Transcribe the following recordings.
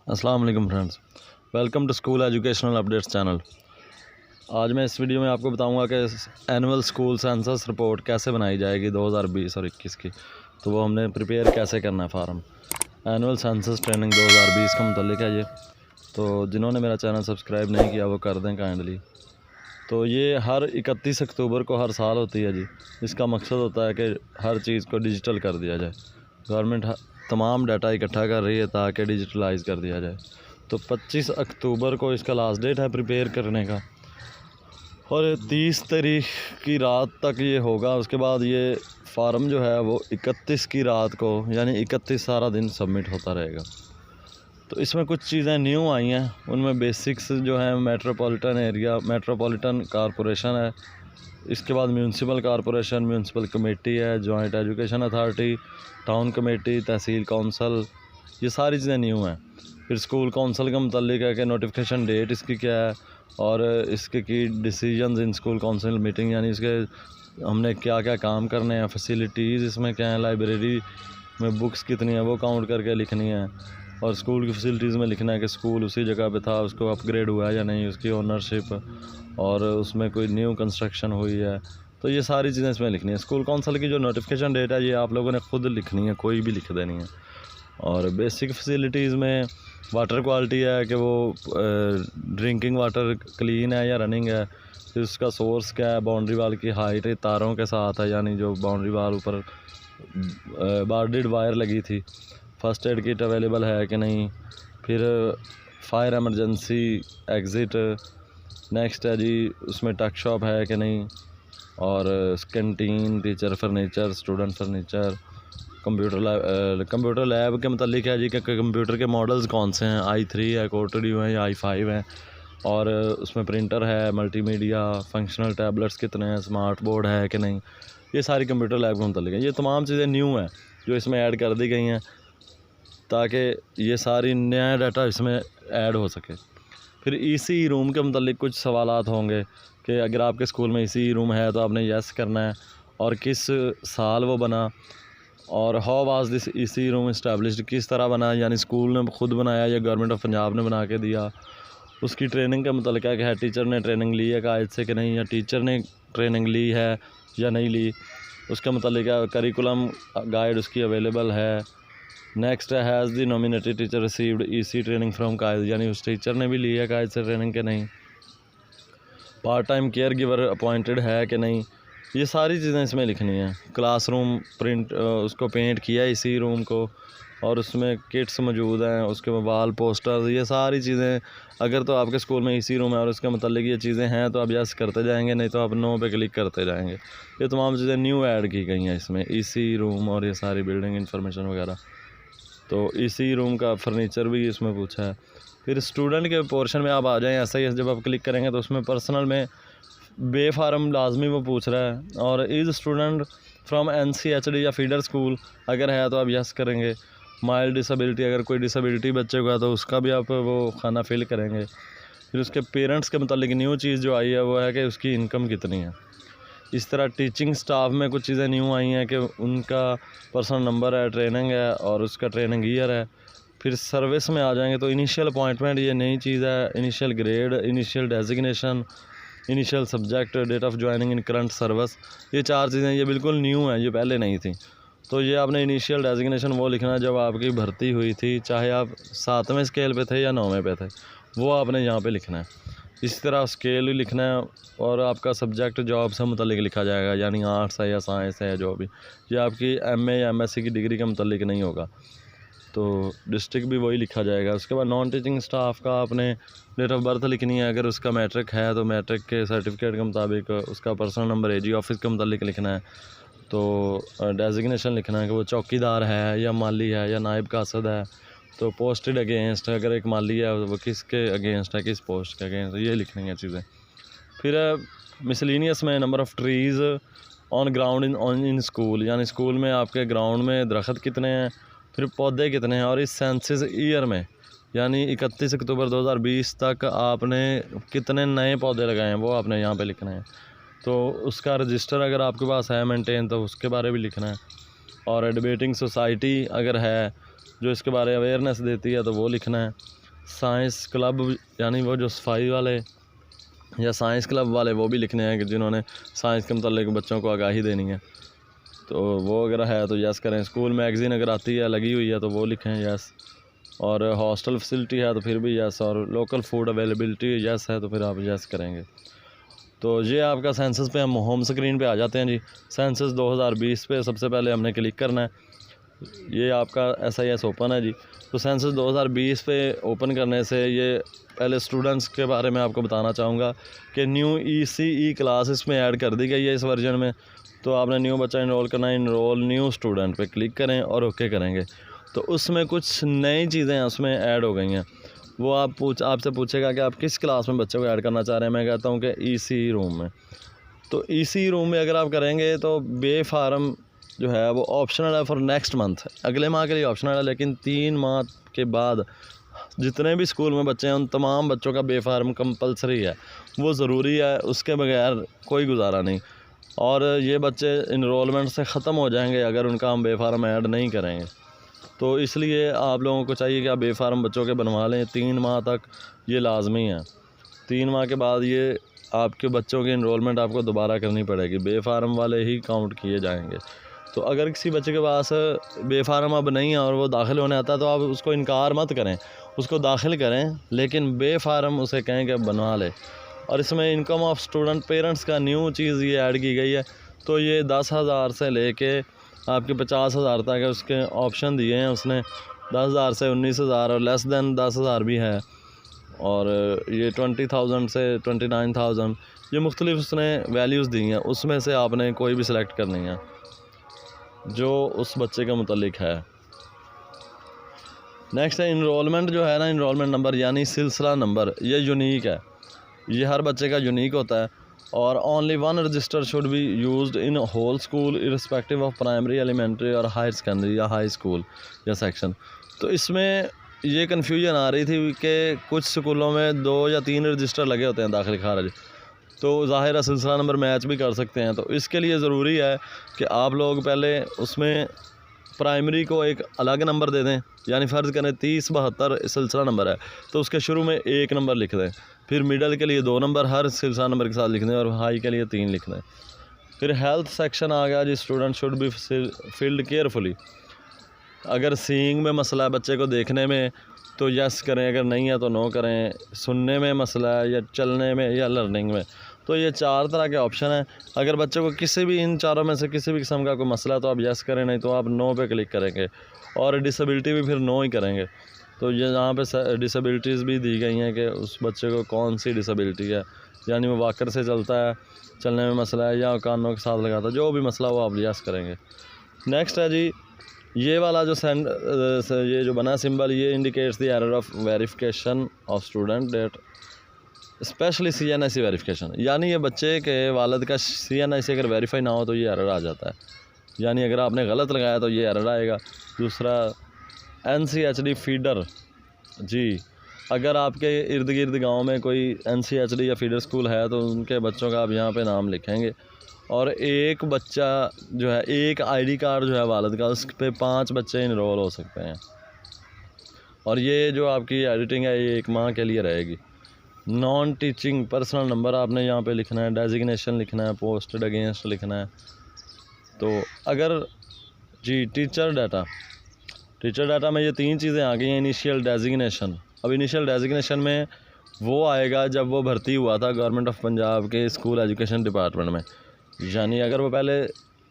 अस्सलाम वालेकुम friends, welcome to school educational updates channel. आज मैं इस वीडियो में आपको बताऊंगा कि एनुअल स्कूल सेंसस रिपोर्ट कैसे बनाई जाएगी 2020 और 21 की। तो वो हमने प्रिपेयर कैसे करना है फार्म। एनुअल सेंसस ट्रेनिंग 2020 का मुतल्लिक है ये। तो जिन्होंने मेरा चैनल सब्सक्राइब नहीं किया वो कर दें काइंडली। तो ये हर 31 अक्टूबर को हर साल होती है जी। इसका मकसद होता है कि हर चीज़ को डिजिटल कर दिया जाए। गवर्नमेंट तमाम डाटा इकट्ठा कर रही है ताकि डिजिटलाइज कर दिया जाए। तो 25 अक्टूबर को इसका लास्ट डेट है प्रिपेयर करने का, और 30 तारीख की रात तक ये होगा। उसके बाद ये फार्म जो है वो 31 की रात को यानी 31 सारा दिन सबमिट होता रहेगा। तो इसमें कुछ चीज़ें न्यू आई हैं, उनमें बेसिक्स जो है मेट्रोपॉलिटन एरिया, मेट्रोपॉलिटन कॉरपोरेशन है, इसके बाद म्यूनसिपल कॉरपोरेशन, म्यूनसिपल कमेटी है, joint education authority, town committee, tehsil council, ये सारी चीज़ें न्यू हैं। फिर स्कूल कौंसल का मुतल्लिक है कि नोटिफिकेशन डेट इसकी क्या है और इसके की decisions in school council meeting, यानी इसके हमने क्या क्या काम करने हैं, फैसिलिटीज़ इसमें क्या है, लाइब्रेरी में बुक्स कितनी है वो काउंट करके लिखनी है, और स्कूल की फैसिलिटीज़ में लिखना है कि स्कूल उसी जगह पे था, उसको अपग्रेड हुआ है या नहीं, उसकी ओनरशिप, और उसमें कोई न्यू कंस्ट्रक्शन हुई है। तो ये सारी चीज़ें इसमें लिखनी है। स्कूल काउंसिल की जो नोटिफिकेशन डेट है ये आप लोगों ने खुद लिखनी है, कोई भी लिख देनी है। और बेसिक फैसिलिटीज़ में वाटर क्वालिटी है कि वो ड्रिंकिंग वाटर क्लीन है या रनिंग है, फिर उसका सोर्स क्या है, बाउंड्री वाल की हाइट तारों के साथ है, यानी जो बाउंड्री वाल ऊपर बार्डेड वायर लगी थी, फर्स्ट एड किट अवेलेबल है कि नहीं, फिर फायर एमरजेंसी एग्ज़िट, नेक्स्ट है जी उसमें टक शॉप है कि नहीं, और canteen, teacher furniture, student furniture, computer lab के मतलब है जी कि कंप्यूटर के मॉडल्स कौन से हैं, i3 है, कोर्टड्यू है या i5 है, और उसमें प्रिंटर है, मल्टीमीडिया, फंक्शनल टैबलेट्स कितने हैं, स्मार्ट बोर्ड है कि नहीं, ये सारी कंप्यूटर लैब के मतलब है। ये तमाम चीज़ें न्यू हैं जो इसमें ऐड कर दी गई हैं ताकि ये सारी नया डाटा इसमें ऐड हो सके। फिर ईसी रूम के मतलब कुछ सवालात होंगे कि अगर आपके स्कूल में ईसी रूम है तो आपने यस करना है, और किस साल वो बना, और how was this EC room established, किस तरह बना, यानी स्कूल ने खुद बनाया या गवर्नमेंट ऑफ पंजाब ने बना के दिया। उसकी ट्रेनिंग का मतलब क्या है, टीचर ने ट्रेनिंग ली है कायद से कि नहीं, या टीचर ने ट्रेनिंग ली है या नहीं ली, उसका मतलब क्या, करिकुलम गाइड उसकी अवेलेबल है। Next has the nominated teacher received EC training from कायद, यानी उस टीचर ने भी ली है कायद से ट्रेनिंग के नहीं। Part time care giver appointed है कि नहीं, ये सारी चीज़ें इसमें लिखनी है। क्लासरूम प्रिंट उसको पेंट किया इसी रूम को, और उसमें किट्स मौजूद हैं, उसके वाल पोस्टर्स, ये सारी चीज़ें। अगर तो आपके स्कूल में इसी रूम है और उसके मतलब ये चीज़ें हैं तो आप यस करते जाएंगे, नहीं तो आप नो पे क्लिक करते जाएंगे। ये तमाम चीज़ें न्यू ऐड की गई हैं इसमें, इसी रूम और ये सारी बिल्डिंग इंफॉर्मेशन वगैरह। तो इसी रूम का फर्नीचर भी इसमें पूछा है। फिर स्टूडेंट के पोर्शन में आप आ जाएँ, ऐसा ही जब आप क्लिक करेंगे तो उसमें पर्सनल में बे फार्म लाजमी वो पूछ रहा है, और इज़ स्टूडेंट फ्रॉम NCHD या फीडर स्कूल, अगर है तो आप यस करेंगे। माइल्ड डिसेबिलिटी, अगर कोई डिसेबिलिटी बच्चे को है तो उसका भी आप वो खाना फिल करेंगे। फिर उसके पेरेंट्स के मतलब न्यू चीज़ जो आई है वो है कि उसकी इनकम कितनी है। इस तरह टीचिंग स्टाफ में कुछ चीज़ें न्यू आई हैं कि उनका पर्सनल नंबर है, ट्रेनिंग है, और उसका ट्रेनिंग ईयर है। फिर सर्विस में आ जाएंगे तो इनिशियल अपॉइंटमेंट, ये नई चीज़ है, initial grade, initial designation, initial subject, date of joining in current service, ये चार चीज़ें ये बिल्कुल न्यू हैं, ये पहले नहीं थी। तो ये आपने इनिशियल डेजिग्नेशन वो लिखना जब आपकी भर्ती हुई थी, चाहे आप 7वें स्केल पे थे या 9वें पे थे, वो आपने यहाँ पे लिखना है। इसी तरह स्केल लिखना है, और आपका सब्जेक्ट जॉब से मुतल्लिक लिखा जाएगा, यानी आर्ट्स है या साइंस है जो भी। ये आपकी MA या MSc की डिग्री के मुतल्लिक नहीं होगा, तो डिस्ट्रिक्ट भी वही लिखा जाएगा। उसके बाद नॉन टीचिंग स्टाफ का आपने डेट ऑफ बर्थ लिखनी है, अगर उसका मैट्रिक है तो मैट्रिक के सर्टिफिकेट के मुताबिक उसका पर्सनल नंबर AG ऑफिस के मुताबिक लिखना है। तो डेजिग्नेशन लिखना है कि वो चौकीदार है या माली है या नायब कासद है। तो पोस्टेड अगेंस्ट, अगर एक माली है वो किसके अगेंस्ट है, किस पोस्ट के अगेंस्ट, ये लिखनी है चीज़ें। फिर मिसलिनियस में number of trees on ground in school, यानी स्कूल में आपके ग्राउंड में दरख्त कितने हैं, फिर पौधे कितने हैं, और इस सेंसिस ईयर में यानी 31 अक्टूबर 2020 तक आपने कितने नए पौधे लगाए हैं वो आपने यहाँ पे लिखना है। तो उसका रजिस्टर अगर आपके पास है मेंटेन तो उसके बारे में लिखना है। और डिबेटिंग सोसाइटी अगर है जो इसके बारे में अवेयरनेस देती है तो वो लिखना है। साइंस क्लब यानी वो जो सफाई वाले या साइंस क्लब वाले वो भी लिखने हैं कि जिन्होंने साइंस के मतलब बच्चों को आगाही देनी है, तो वो अगर है तो यस करें। स्कूल मैगज़ीन अगर आती है लगी हुई है तो वो लिखें यस, और हॉस्टल फैसिलिटी है तो फिर भी यस, और लोकल फूड अवेलेबिलिटी यस है तो फिर आप यस करेंगे। तो ये आपका सेंसस पे हम होम स्क्रीन पे आ जाते हैं जी। सेंसस 2020 पे सबसे पहले हमने क्लिक करना है। ये आपका SIS ओपन है जी। तो सेंसस 2020 पे ओपन करने से ये पहले स्टूडेंट्स के बारे में आपको बताना चाहूँगा कि न्यू ECE क्लास इसमें ऐड कर दी गई है इस वर्जन में। तो आपने न्यू बच्चा इनरोल करना है, इनरोल न्यू स्टूडेंट पे क्लिक करें और ओके करेंगे। तो उसमें कुछ नई चीज़ें उसमें ऐड हो गई हैं। वो आपसे पूछेगा कि आप किस क्लास में बच्चे को ऐड करना चाह रहे हैं। मैं कहता हूँ कि ECE रूम में। तो ECE रूम में अगर आप करेंगे तो बे फार्म जो है वो ऑप्शनल है फॉर नेक्स्ट मंथ, अगले माह के लिए ऑप्शनल है, लेकिन 3 माह के बाद जितने भी स्कूल में बच्चे हैं उन तमाम बच्चों का बे फार्म कंपलसरी है, वो ज़रूरी है, उसके बगैर कोई गुजारा नहीं। और ये बच्चे इनरोलमेंट से ख़त्म हो जाएंगे अगर उनका हम बे फार्म ऐड नहीं करेंगे। तो इसलिए आप लोगों को चाहिए कि आप बे फार्म बच्चों के बनवा लें। 3 माह तक ये लाजमी है। 3 माह के बाद ये आपके बच्चों की इनरोलमेंट आपको दोबारा करनी पड़ेगी, बे फार्म वाले ही काउंट किए जाएंगे। तो अगर किसी बच्चे के पास बे फार्म अब नहीं है और वो दाखिल होने आता है तो आप उसको इनकार मत करें, उसको दाखिल करें, लेकिन बे फार्म उसे कहें कि बनवा ले। और इसमें इनकम ऑफ स्टूडेंट पेरेंट्स का न्यू चीज़ ये ऐड की गई है। तो ये 10,000 से लेके आपके 50,000 तक है, उसके ऑप्शन दिए हैं उसने। 10,000 से 19,000 और लेस दैन 10,000 भी है, और ये 20,000 से 29,000, ये मुख्तलिफ उसने वैल्यूज़ दी हैं। उसमें से आपने कोई भी सिलेक्ट करनी है जो उस बच्चे के मुतालिक है। नेक्स्ट है इनरोलमेंट जो है ना, इनरोलमेंट नंबर यानी सिलसिला नंबर, ये यूनिक है, ये हर बच्चे का यूनिक होता है। और only 1 register should be used in whole school irrespective of primary, elementary और हायर सेकेंडरी या हाई स्कूल या सेक्शन। तो इसमें ये कन्फ्यूजन आ रही थी कि कुछ स्कूलों में 2 या 3 रजिस्टर लगे होते हैं दाखिल खारिज, तो ज़ाहिर है सिलसिला नंबर मैच भी कर सकते हैं। तो इसके लिए ज़रूरी है कि आप लोग पहले उसमें प्राइमरी को एक अलग नंबर दे दें, यानी फ़र्ज़ करें 30-72 सिलसिला नंबर है तो उसके शुरू में 1 नंबर लिख दें, फिर मिडल के लिए 2 नंबर हर सिलसिला नंबर के साथ लिख दें, और हाई के लिए 3 लिख दें। फिर हेल्थ सेक्शन आ गया जी, student should be filled carefully. अगर सीइंग में मसला है बच्चे को देखने में तो यस करें, अगर नहीं है तो नो करें। सुनने में मसला है या चलने में या लर्निंग में, तो ये 4 तरह के ऑप्शन हैं। अगर बच्चे को किसी भी इन चारों में से किसी भी किस्म का कोई मसला है तो आप यस करें, नहीं तो आप नो पे क्लिक करेंगे। और डिसेबिलिटी भी फिर नो ही करेंगे। तो ये यहाँ पे डिसेबिलिटीज़ भी दी गई हैं कि उस बच्चे को कौन सी डिसेबिलिटी है, यानी वो वॉकर से चलता है, चलने में मसला है, या कानों के साथ लगाता है, जो भी मसला हो आप यस करेंगे। नेक्स्ट है जी, ये वाला जो ये जो बना सिंबल, ये indicates the error of verification of student data specially CNIC verification, यानी ये बच्चे के वालिद का CNIC अगर वेरीफाई ना हो तो ये एरर आ जाता है, यानी अगर आपने गलत लगाया तो ये एरर आएगा। दूसरा NCHD फीडर जी, अगर आपके इर्द गिर्द गाँव में कोई NCHD या फीडर स्कूल है तो उनके बच्चों का आप यहाँ पे नाम लिखेंगे। और एक बच्चा जो है, एक ID कार्ड जो है वालिद का, उस पर 5 बच्चे इनरोल हो सकते हैं। और ये जो आपकी एडिटिंग है ये 1 माह के लिए रहेगी। नॉन टीचिंग पर्सनल नंबर आपने यहाँ पे लिखना है, डेजिग्नेशन लिखना है, पोस्टेड अगेंस्ट लिखना है। तो अगर जी टीचर डाटा में ये 3 चीज़ें आ गई हैं। इनिशियल डेजिग्नेशन, अब इनिशियल डेजिग्नेशन में वो आएगा जब वो भर्ती हुआ था गवर्नमेंट ऑफ पंजाब के स्कूल एजुकेशन डिपार्टमेंट में, यानी अगर वो पहले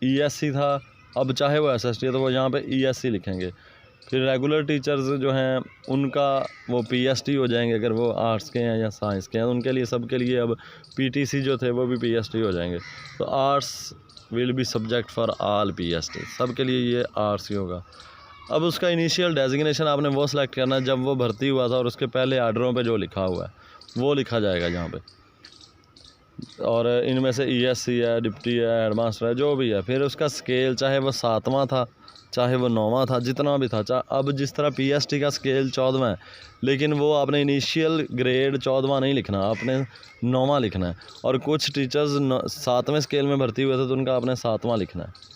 ESC था, अब चाहे वो SST है तो वो यहाँ पे ESC लिखेंगे। फिर रेगुलर टीचर्स जो हैं उनका वो PST हो जाएंगे, अगर वो आर्ट्स के हैं या साइंस के हैं, उनके लिए सबके लिए अब PTC जो थे वो भी PST हो जाएंगे। तो arts will be subject for all PST, सब के लिए ये आर्ट्स ही होगा। अब उसका इनिशियल डेजिग्नेशन आपने वो सिलेक्ट करना है जब वो भर्ती हुआ था और उसके पहले आर्डरों पे जो लिखा हुआ है वो लिखा जाएगा यहाँ पे। और इनमें से ESC है, डिप्टी है, हेडमास्टर है, जो भी है। फिर उसका स्केल, चाहे वो 7वां था चाहे वो 9वां था, जितना भी था। अब जिस तरह PST का स्केल 14वां है, लेकिन वो आपने इनिशियल ग्रेड 14वां नहीं लिखना, आपने 9वां लिखना है। और कुछ टीचर्स 7वें स्केल में भर्ती हुए थे तो उनका आपने 7वां लिखना है।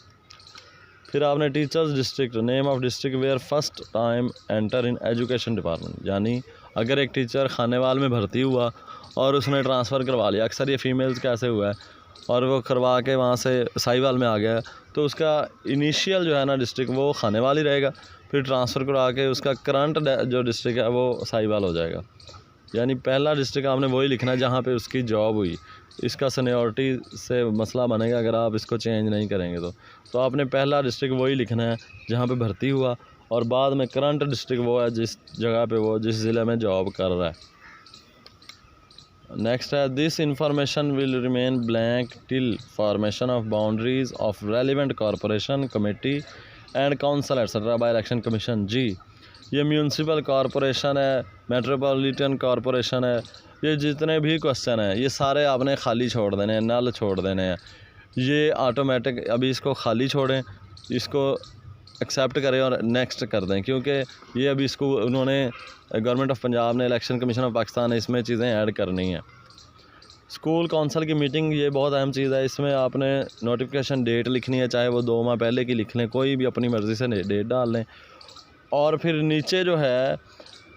फिर आपने teachers district, name of district where first time enter in education department, यानी अगर एक टीचर खानेवाल में भर्ती हुआ और उसने ट्रांसफ़र करवा लिया, अक्सर ये फ़ीमेल्स का ऐसे हुआ है, और वो करवा के वहाँ से साहिवाल में आ गया, तो उसका इनिशियल जो है ना डिस्ट्रिक्ट वो खानेवाल ही रहेगा, फिर ट्रांसफ़र करा के उसका करंट जो डिस्ट्रिक्ट है वो साहिवाल हो जाएगा। यानी पहला डिस्ट्रिक्ट आपने वही लिखना है जहाँ पे उसकी जॉब हुई। इसका सीनियरिटी से मसला बनेगा अगर आप इसको चेंज नहीं करेंगे तो आपने पहला डिस्ट्रिक्ट वही लिखना है जहाँ पे भर्ती हुआ, और बाद में करंट डिस्ट्रिक्ट वो है जिस जगह पे वो जिस ज़िले में जॉब कर रहा है। नेक्स्ट है, this information will remain blank till formation of boundaries of relevant corporation committee and council etcetera by election commission. जी, ये म्यूनसिपल कॉरपोरेशन है, मेट्रोपॉलिटन कॉरपोरेशन है, ये जितने भी क्वेश्चन हैं ये सारे आपने खाली छोड़ देने हैं, नल छोड़ देने हैं। ये ऑटोमेटिक अभी इसको खाली छोड़ें, इसको एक्सेप्ट करें और नेक्स्ट कर दें, क्योंकि ये अभी इसको उन्होंने गवर्नमेंट ऑफ पंजाब ने, इलेक्शन कमीशन ऑफ पाकिस्तान ने इसमें चीज़ें ऐड करनी हैं। स्कूल कौंसल की मीटिंग, ये बहुत अहम चीज़ है। इसमें आपने नोटिफिकेशन डेट लिखनी है, चाहे वो 2 माह पहले की लिख लें, कोई भी अपनी मर्ज़ी से डेट डाल लें। और फिर नीचे जो है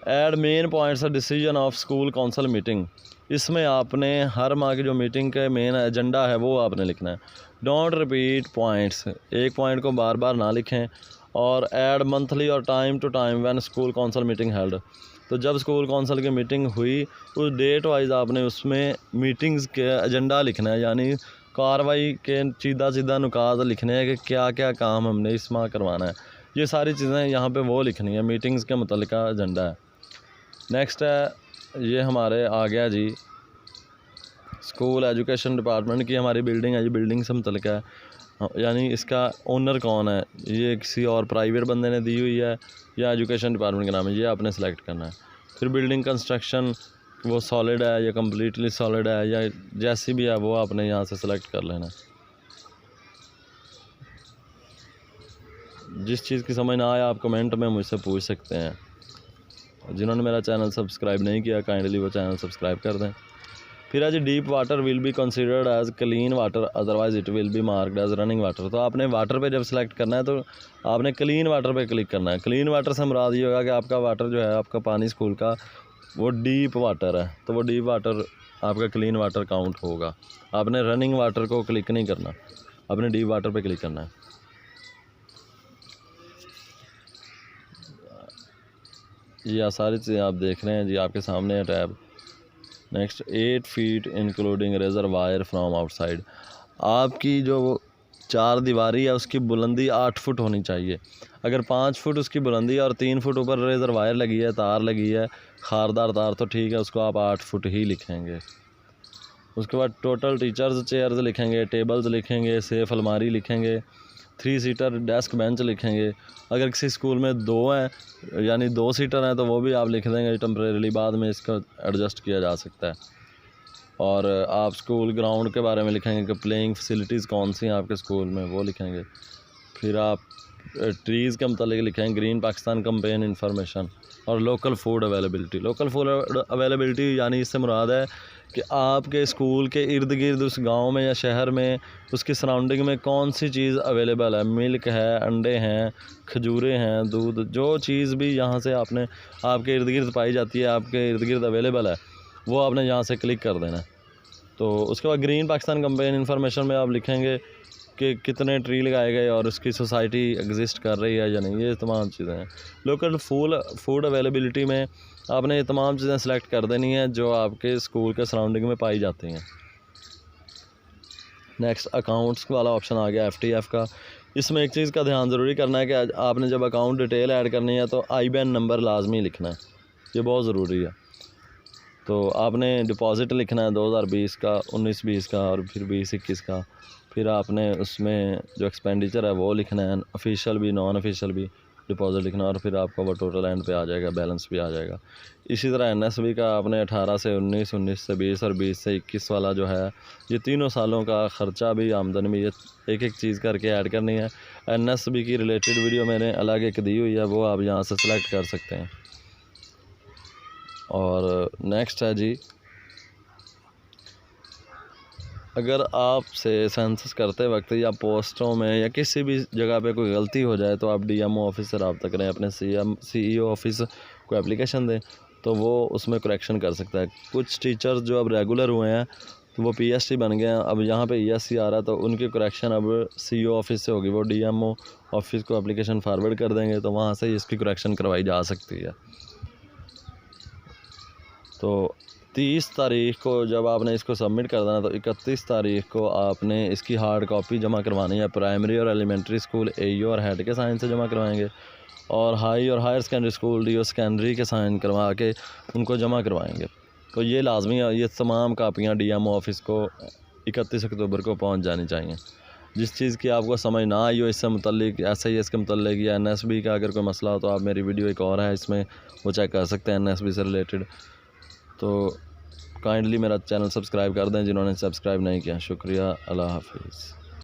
add main points decision of school council meeting, इसमें आपने हर माह की जो मीटिंग का मेन एजेंडा है वो आपने लिखना है। डोंट रिपीट पॉइंट्स, एक पॉइंट को बार बार ना लिखें। और ऐड मंथली और time to time when school council meeting held, तो जब स्कूल काउंसिल की मीटिंग हुई उस डेट वाइज आपने उसमें मीटिंग्स के एजेंडा लिखना है, यानी कार्रवाई के सीधा नुकात लिखने हैं कि क्या क्या काम हमने इस माह करवाना है। ये सारी चीज़ें यहाँ पे वो लिखनी है, मीटिंग्स के मुतल्लिका एजेंडा है। नेक्स्ट है, ये हमारे आ गया जी स्कूल एजुकेशन डिपार्टमेंट की हमारी बिल्डिंग है, ये बिल्डिंग से मुतल्लिका है, यानी इसका ओनर कौन है, ये किसी और प्राइवेट बंदे ने दी हुई है या एजुकेशन डिपार्टमेंट के नाम है, ये आपने सेलेक्ट करना है। फिर बिल्डिंग कंस्ट्रक्शन, वो सॉलिड है या कम्प्लीटली सॉलिड है या जैसी भी है वो आपने यहाँ से सेलेक्ट कर लेना है। जिस चीज़ की समझ ना आए आप कमेंट में मुझसे पूछ सकते हैं। जिन्होंने मेरा चैनल सब्सक्राइब नहीं किया काइंडली वो चैनल सब्सक्राइब कर दें। फिर आज deep water will be considered as clean water, otherwise it will be marked as running water. तो आपने वाटर पे जब सेलेक्ट करना है तो आपने क्लीन वाटर पे क्लिक करना है। क्लीन वाटर से मुराद ये होगा कि आपका वाटर जो है, आपका पानी स्कूल का वो डीप वाटर है, तो वो डीप वाटर आपका क्लीन वाटर काउंट होगा। आपने रनिंग वाटर को क्लिक नहीं करना, आपने डीप वाटर पे क्लिक करना है। ये सारी चीज़ें आप देख रहे हैं जी, आपके सामने है tab. Next, 8 feet including reservoir from outside, आपकी जो 4 दीवारी है उसकी बुलंदी 8 फुट होनी चाहिए। अगर 5 फुट उसकी बुलंदी है और 3 फुट ऊपर रिजर्वायर लगी है, तार लगी है, खारदार तार, तो ठीक है, उसको आप 8 फुट ही लिखेंगे। उसके बाद टोटल टीचर्स चेयर्स लिखेंगे, टेबल्स लिखेंगे, सेफ अलमारी लिखेंगे, 3 सीटर डेस्क बेंच लिखेंगे। अगर किसी स्कूल में 2 हैं यानी 2 सीटर हैं तो वो भी आप लिख देंगे टेम्परेरी, बाद में इसको एडजस्ट किया जा सकता है। और आप स्कूल ग्राउंड के बारे में लिखेंगे कि प्लेइंग फैसिलिटीज़ कौन सी हैं आपके स्कूल में, वो लिखेंगे। फिर आप ट्रीज़ के मतलब लिखेंगे ग्रीन पाकिस्तान कैंपेन इंफॉर्मेशन। और local food availability, local food availability यानी इससे मुराद है कि आपके स्कूल के इर्द गिर्द उस गांव में या शहर में उसकी सराउंडिंग में कौन सी चीज़ अवेलेबल है। मिल्क है, अंडे हैं, खजूरें हैं, दूध, जो चीज़ भी यहाँ से आपने आपके इर्द गिर्द पाई जाती है, आपके इर्द गिर्द अवेलेबल है, वो आपने यहाँ से क्लिक कर देना। तो उसके बाद ग्रीन पाकिस्तान कैंपेन इंफॉर्मेशन में आप लिखेंगे कि कितने ट्री लगाए गए और उसकी सोसाइटी एग्जिस्ट कर रही है या नहीं, ये तमाम चीज़ें हैं। लोकल फूड अवेलेबिलिटी में आपने ये तमाम चीज़ें सेलेक्ट कर देनी है जो आपके स्कूल के सराउंडिंग में पाई जाती हैं। नेक्स्ट, अकाउंट्स वाला ऑप्शन आ गया FTF का। इसमें एक चीज़ का ध्यान ज़रूरी करना है कि आपने जब अकाउंट डिटेल ऐड करनी है तो IBAN नंबर लाजमी लिखना है, ये बहुत ज़रूरी है। तो आपने डिपॉज़िट लिखना है 2020 का, 19-20 का और फिर 20-21 का। फिर आपने उसमें जो एक्सपेंडिचर है वो लिखना है, ऑफिशियल भी नॉन ऑफिशियल भी डिपॉज़िट लिखना, और फिर आपका वो टोटल एंड पे आ जाएगा, बैलेंस भी आ जाएगा। इसी तरह NSB का आपने 18 से 19, 19 से 20 और 20 से 21 वाला जो है, ये तीनों सालों का ख़र्चा भी, आमदनी भी, ये एक एक चीज़ करके ऐड करनी है। NSB की रिलेटेड वीडियो मैंने अलग एक दी हुई है, वो आप यहाँ से सिलेक्ट कर सकते हैं। और नेक्स्ट है जी अगर आपसे सेंसस करते वक्त या पोस्टों में या किसी भी जगह पे कोई गलती हो जाए तो आप डीएमओ ऑफिस से रब्ता करें, अपने सीईओ ऑफिस को एप्लीकेशन दें तो वो उसमें करेक्शन कर सकता है। कुछ टीचर्स जो अब रेगुलर हुए हैं तो वो पीएसटी बन गए हैं, अब यहाँ पे ईएससी आ रहा है तो उनकी करेक्शन अब सीईओ ऑफिस से होगी। वो डीएमओ ऑफिस को एप्लीकेशन फॉरवर्ड कर देंगे तो वहाँ से इसकी करेक्शन करवाई जा सकती है। तो 30 तारीख को जब आपने इसको सबमिट कर देना तो 31 तारीख को आपने इसकी हार्ड कॉपी जमा करवानी है। प्राइमरी और एलिमेंट्री स्कूल एईओ और हेड के साइन से जमा करवाएंगे और higher secondary school DO secondary के साइन करवा के उनको जमा करवाएंगे। तो ये लाजमी है, ये तमाम कापियाँ डीएमओ ऑफिस को 31 अक्टूबर को पहुंच जानी चाहिए। जिस चीज़ की आपको समझ ना आई हो इससे मुतल्लिक, एसआईएस के मुतल्लिक या एनएसबी का अगर कोई मसला हो तो आप मेरी वीडियो एक और है इसमें वो चेक कर सकते हैं एनएसबी से रिलेटेड। तो काइंडली मेरा चैनल सब्सक्राइब कर दें जिन्होंने सब्सक्राइब नहीं किया। शुक्रिया, अल्लाह हाफिज़।